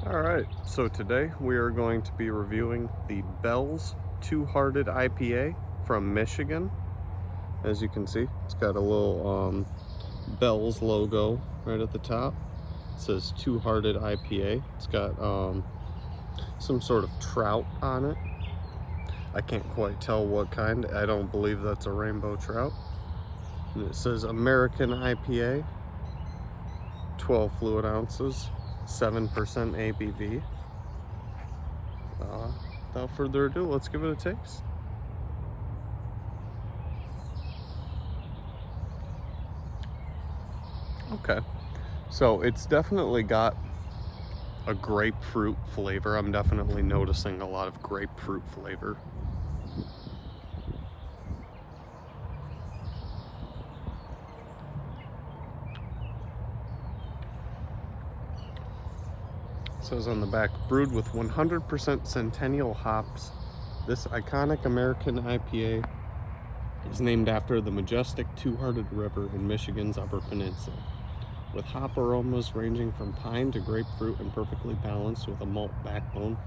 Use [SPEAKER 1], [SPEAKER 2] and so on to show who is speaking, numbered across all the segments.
[SPEAKER 1] Alright, so today we are going to be reviewing the Bell's Two Hearted IPA from Michigan. As you can see, it's got a little Bell's logo right at the top. It says Two Hearted IPA. It's got some sort of trout on it. I can't quite tell what kind. I don't believe that's a rainbow trout. And it says American IPA, 12 fluid ounces. 7% ABV. Without further ado, let's give it a taste. Okay, so it's definitely got a grapefruit flavor. I'm definitely noticing a lot of grapefruit flavor. It says on the back, brewed with 100% Centennial hops, this iconic American IPA is named after the majestic Two-Hearted River in Michigan's Upper Peninsula. With hop aromas ranging from pine to grapefruit and perfectly balanced with a malt backbone,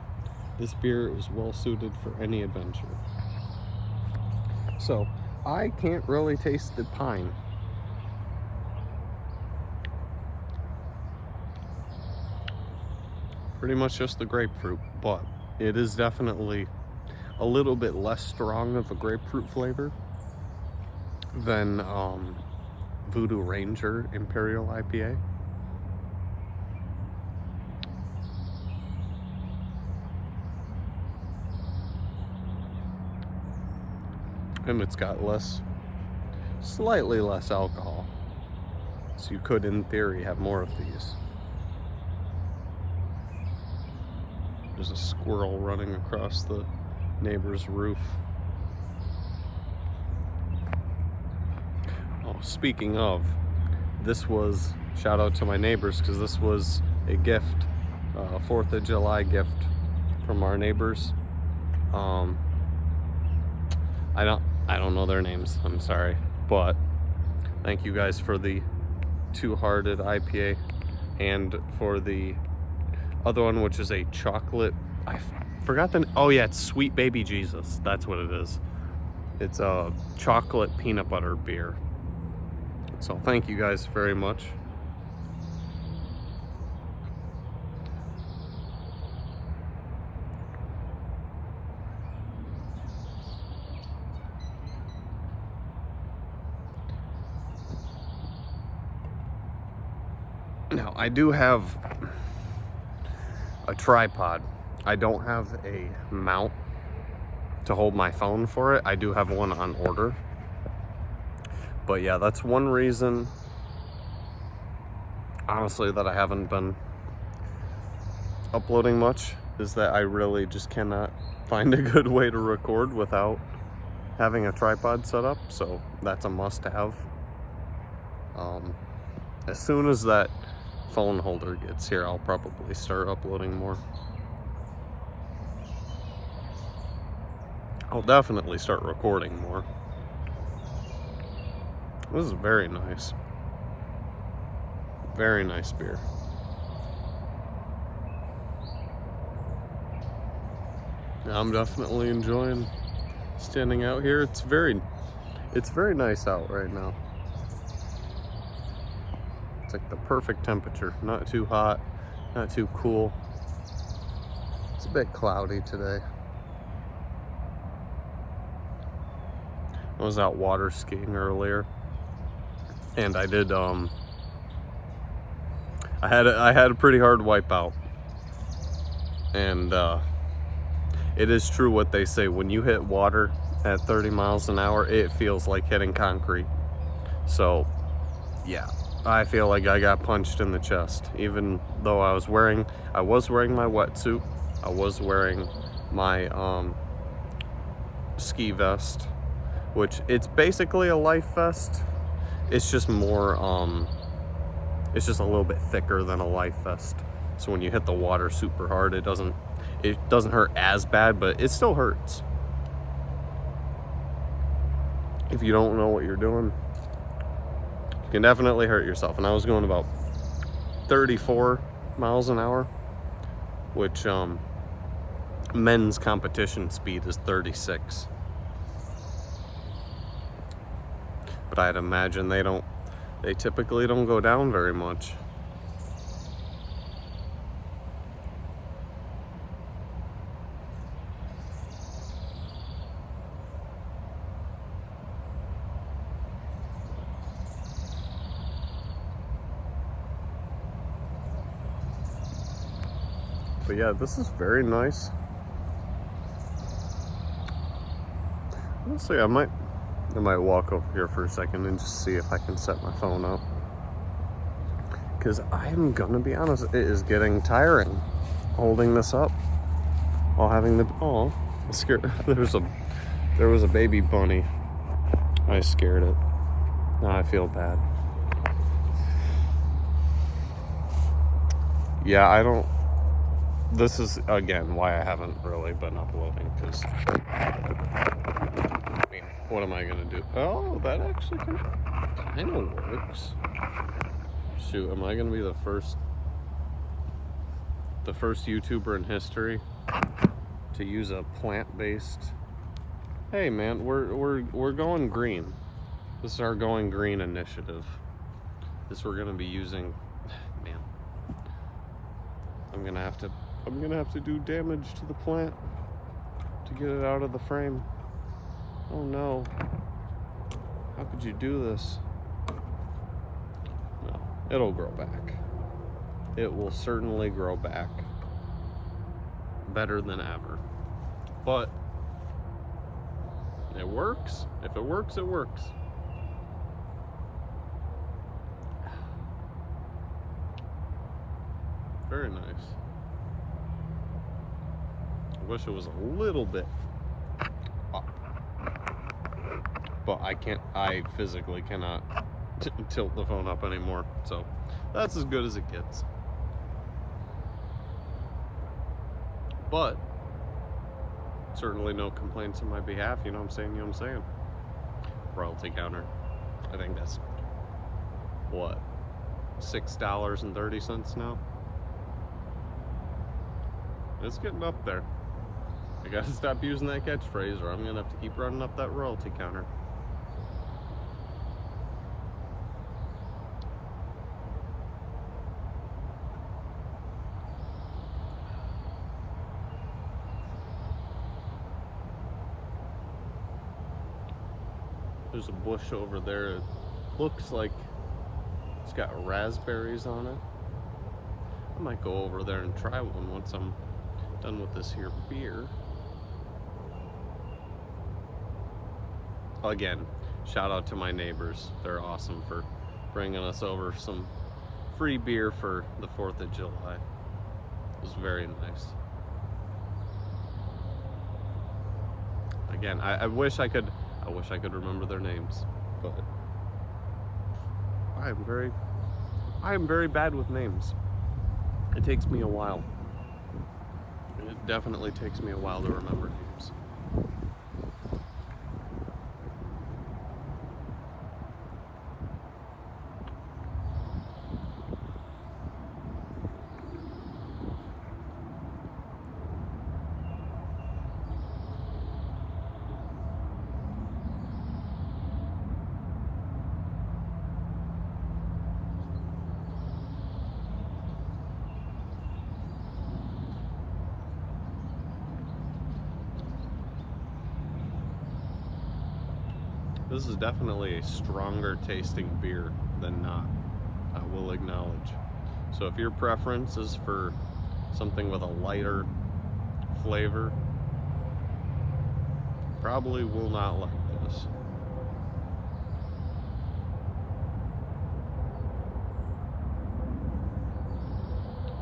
[SPEAKER 1] this beer is well suited for any adventure. So, I can't really taste the pine. Pretty much just the grapefruit, but it is definitely a little bit less strong of a grapefruit flavor than Voodoo Ranger Imperial IPA. And it's got slightly less alcohol. So you could, in theory, have more of these. There's a squirrel running across the neighbor's roof. Oh, speaking of, this was, shout out to my neighbors, because this was a gift, 4th of July gift from our neighbors. I don't know their names, I'm sorry, but thank you guys for the Two Hearted IPA and for the other one, which is a chocolate, I forgot oh yeah, it's Sweet Baby Jesus, that's what it is. It's a chocolate peanut butter beer. So thank you guys very much. Now, I do have a tripod. I don't have a mount to hold my phone for it. I do have one on order. But yeah, that's one reason, honestly, that I haven't been uploading much, is that I really just cannot find a good way to record without having a tripod set up. So that's a must-have. As soon as that phone holder gets here, I'll probably start uploading more. I'll definitely start recording more. This is very nice. Very nice beer. I'm definitely enjoying standing out here. It's very nice out right now. It's like the perfect temperature. Not too hot, not too cool. It's a bit cloudy today. I was out water skiing earlier, and I did I had a pretty hard wipeout. And it is true what they say, when you hit water at 30 miles an hour, it feels like hitting concrete. So yeah, I feel like I got punched in the chest, even though I was wearing my wetsuit. I was wearing my ski vest, which it's basically a life vest. It's just more it's just a little bit thicker than a life vest. So when you hit the water super hard, it doesn't hurt as bad, but it still hurts. If you don't know what you're doing, you can definitely hurt yourself. And I was going about 34 miles an hour. which men's competition speed is 36. But I'd imagine they typically don't go down very much. But yeah, this is very nice. Honestly, I might walk over here for a second and just see if I can set my phone up. Because I'm gonna be honest, it is getting tiring holding this up while having the I scared. There was a baby bunny. I scared it. Now I feel bad. Yeah, I don't. This is again why I haven't really been uploading, because I mean, what am I gonna do? Oh, that actually kind of works. Shoot, am I gonna be the first YouTuber in history to use a plant-based? Hey man, we're going green. This is our going green initiative. We're gonna be using. Man, I'm gonna have to do damage to the plant to get it out of the frame. Oh no. How could you do this? No, it'll grow back. It will certainly grow back better than ever. But it works. If it works, it works. Very nice. I wish it was a little bit up, but I physically cannot tilt the phone up anymore, so that's as good as it gets. But certainly no complaints on my behalf, you know what I'm saying? Royalty counter, I think that's what, $6.30 now? It's getting up there. I gotta stop using that catchphrase, or I'm gonna have to keep running up that royalty counter. There's a bush over there. It looks like it's got raspberries on it. I might go over there and try one once I'm done with this here beer. Again, shout out to my neighbors. They're awesome for bringing us over some free beer for the 4th of July. It was very nice. Again, I wish I could remember their names, but I am very bad with names. It takes me a while. It definitely takes me a while to remember names. This is definitely a stronger tasting beer than not, I will acknowledge. So if your preference is for something with a lighter flavor, probably will not like this.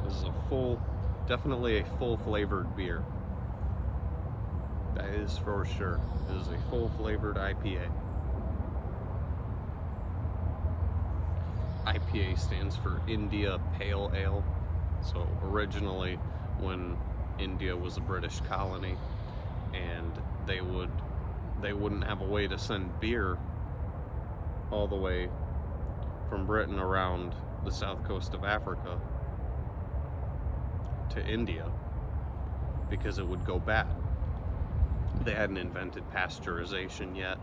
[SPEAKER 1] This is definitely a full flavored beer. That is for sure. It is a full flavored IPA. IPA stands for India Pale Ale. So originally, when India was a British colony and they wouldn't have a way to send beer all the way from Britain around the south coast of Africa to India because it would go bad. They hadn't invented pasteurization yet.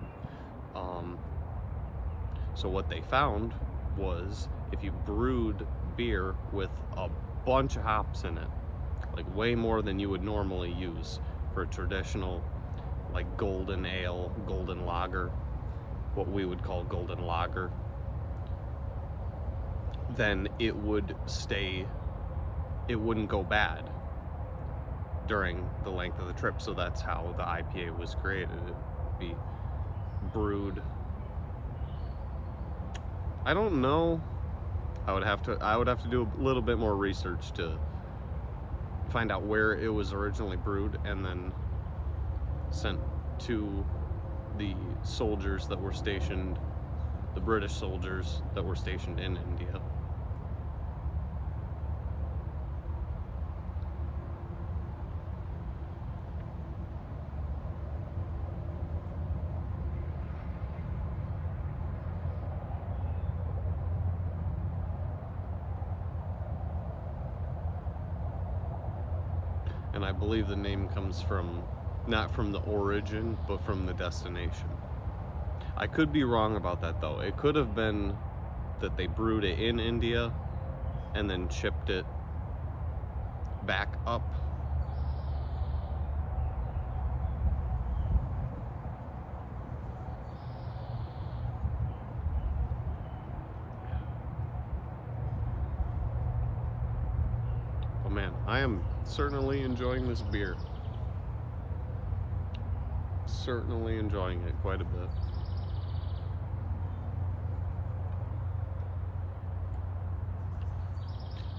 [SPEAKER 1] So what they found was if you brewed beer with a bunch of hops in it, like way more than you would normally use for a traditional like golden ale, golden lager, what we would call golden lager, then it would stay, it wouldn't go bad during the length of the trip. So that's how the IPA was created. It would be brewed, I don't know, I would have to do a little bit more research to find out where it was originally brewed and then sent to the soldiers that were stationed, the British soldiers that were stationed in India. And I believe the name comes from, not from the origin, but from the destination. I could be wrong about that though. It could have been that they brewed it in India and then shipped it back up. Oh man, I am certainly enjoying this beer. Certainly enjoying it quite a bit.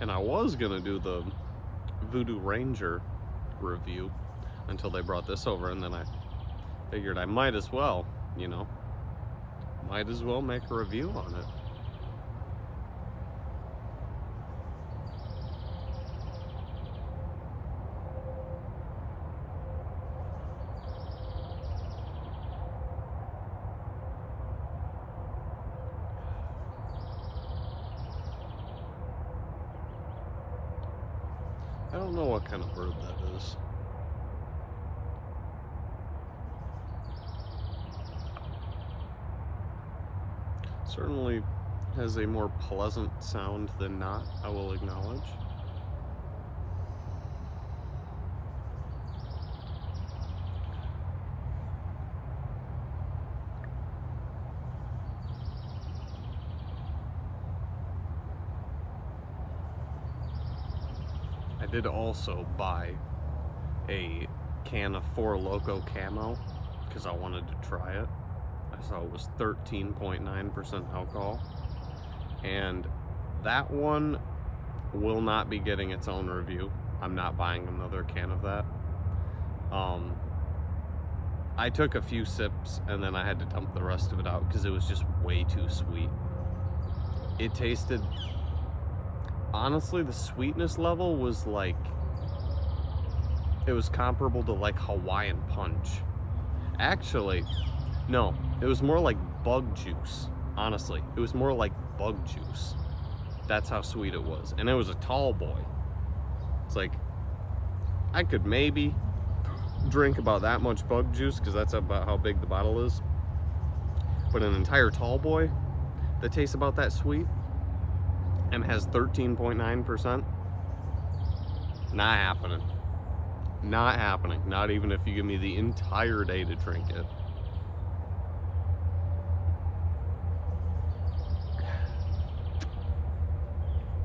[SPEAKER 1] And I was gonna do the Voodoo Ranger review until they brought this over, and then I figured I might as well, you know, might as well make a review on it. I don't know what kind of bird that is. Certainly has a more pleasant sound than not, I will acknowledge. I did also buy a can of Four Loko Camo because I wanted to try it. I saw it was 13.9% alcohol, and that one will not be getting its own review. I'm not buying another can of that. I took a few sips and then I had to dump the rest of it out because it was just way too sweet. It tasted, honestly, the sweetness level was like, it was comparable to like Hawaiian Punch. Actually, no, it was more like bug juice. Honestly, it was more like bug juice. That's how sweet it was. And it was a tall boy. It's like, I could maybe drink about that much bug juice because that's about how big the bottle is. But an entire tall boy that tastes about that sweet and has 13.9%, not happening. Not happening. Not even if you give me the entire day to drink it.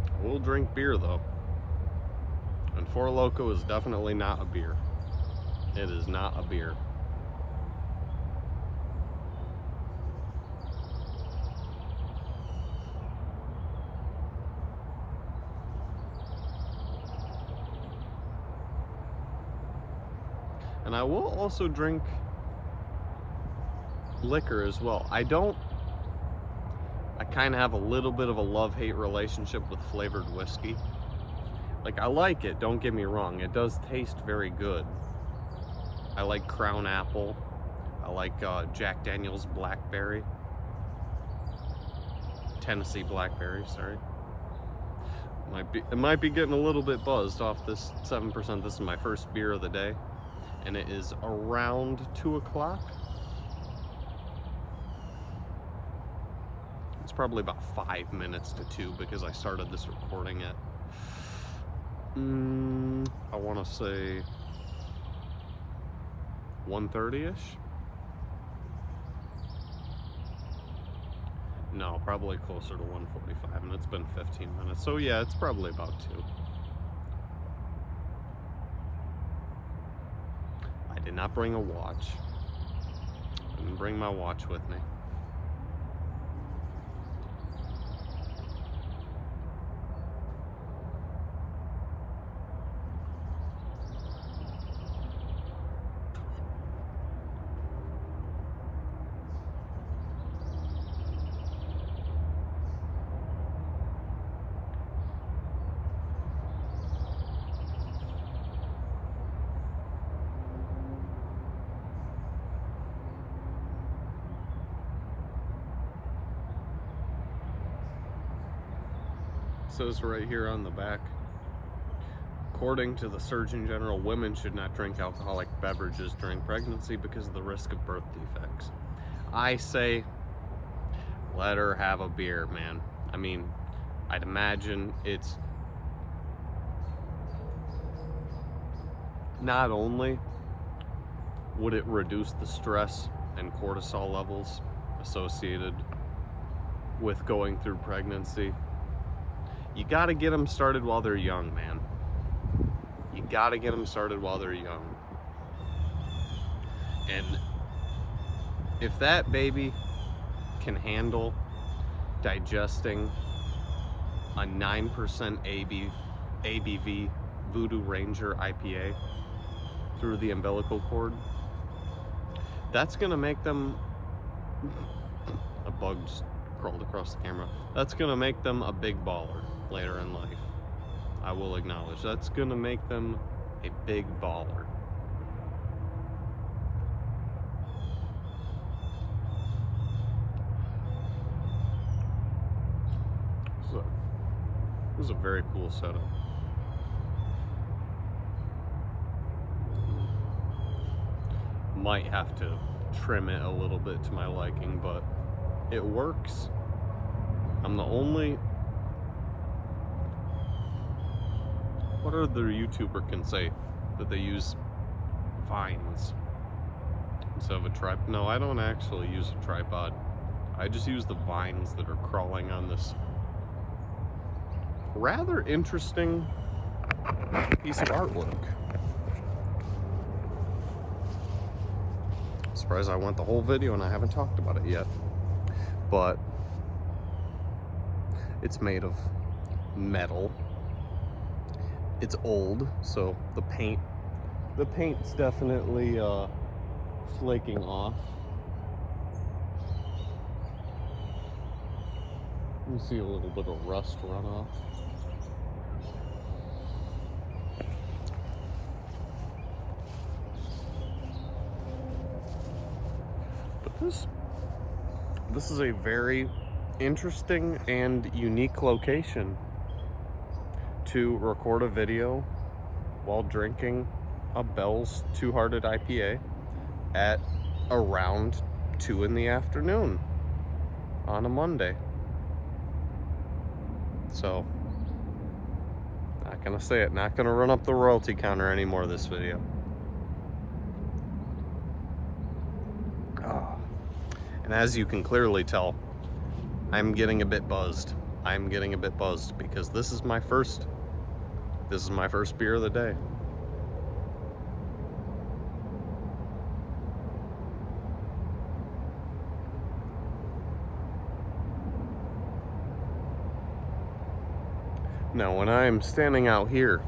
[SPEAKER 1] I will drink beer though. And Four Loko is definitely not a beer. It is not a beer. And I will also drink liquor as well. I kind of have a little bit of a love-hate relationship with flavored whiskey. Like, I like it, don't get me wrong. It does taste very good. I like Crown Apple. I like Jack Daniel's Blackberry. Tennessee Blackberry, sorry. It might be getting a little bit buzzed off this 7%. This is my first beer of the day, and it is around 2 o'clock. It's probably about 5 minutes to 2 because I started this recording at I want to say 1:30ish. No, probably closer to 1:45, and it's been 15 minutes. So yeah, it's probably about 2. I did not bring a watch. I didn't bring my watch with me. It says right here on the back, according to the Surgeon General, women should not drink alcoholic beverages during pregnancy because of the risk of birth defects. I say, let her have a beer, man. I mean, I'd imagine it's not only would it reduce the stress and cortisol levels associated with going through pregnancy. You got to get them started while they're young, man. You got to get them started while they're young. And if that baby can handle digesting a 9% ABV Voodoo Ranger IPA through the umbilical cord, that's going to make them... A bug just crawled across the camera. That's going to make them a big baller later in life. I will acknowledge that's going to make them a big baller. This is a very cool setup. Might have to trim it a little bit to my liking, but it works. I'm the only... What other YouTuber can say that they use vines instead of a tripod? No, I don't actually use a tripod. I just use the vines that are crawling on this rather interesting piece of artwork. I'm surprised I went the whole video and I haven't talked about it yet. But it's made of metal. It's old, so the paint's definitely flaking off. You see a little bit of rust run off. But this is a very interesting and unique location to record a video while drinking a Bell's Two Hearted IPA at around 2 in the afternoon on a Monday. So, not gonna say it, not gonna run up the royalty counter anymore this video. And as you can clearly tell, I'm getting a bit buzzed. I'm getting a bit buzzed because this is my first beer of the day. Now, when I'm standing out here,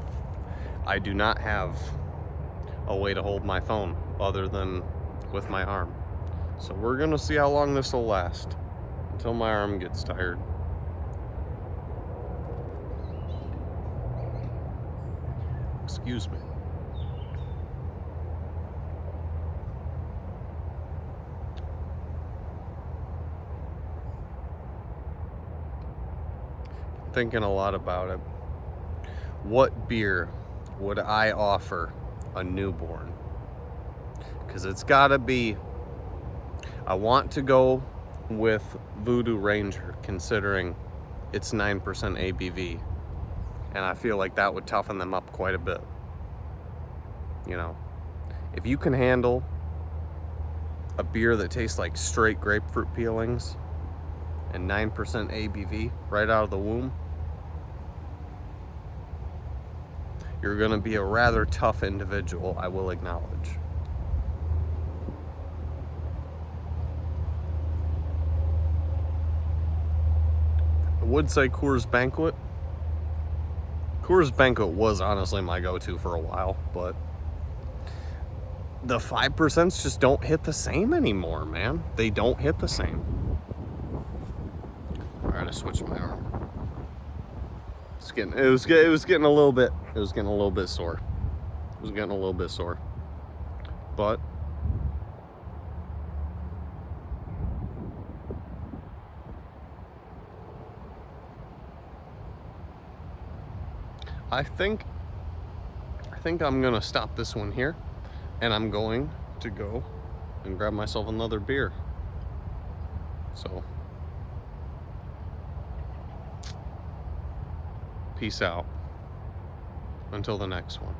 [SPEAKER 1] I do not have a way to hold my phone other than with my arm. So we're gonna see how long this will last until my arm gets tired. Excuse me. Thinking a lot about it. what beer would I offer a newborn? Because it's gotta be, I want to go with Voodoo Ranger, considering it's 9% ABV, and I feel like that would toughen them up quite a bit. You know, if you can handle a beer that tastes like straight grapefruit peelings and 9% ABV right out of the womb, you're gonna be a rather tough individual, I will acknowledge. I would say Coors Banquet. Coors Banquet was honestly my go-to for a while, but the 5% just don't hit the same anymore, man. They don't hit the same. All right, I switched my arm. It was getting a little bit sore. It was getting a little bit sore. But I think I'm gonna stop this one here, and I'm going to go and grab myself another beer. So, peace out until the next one.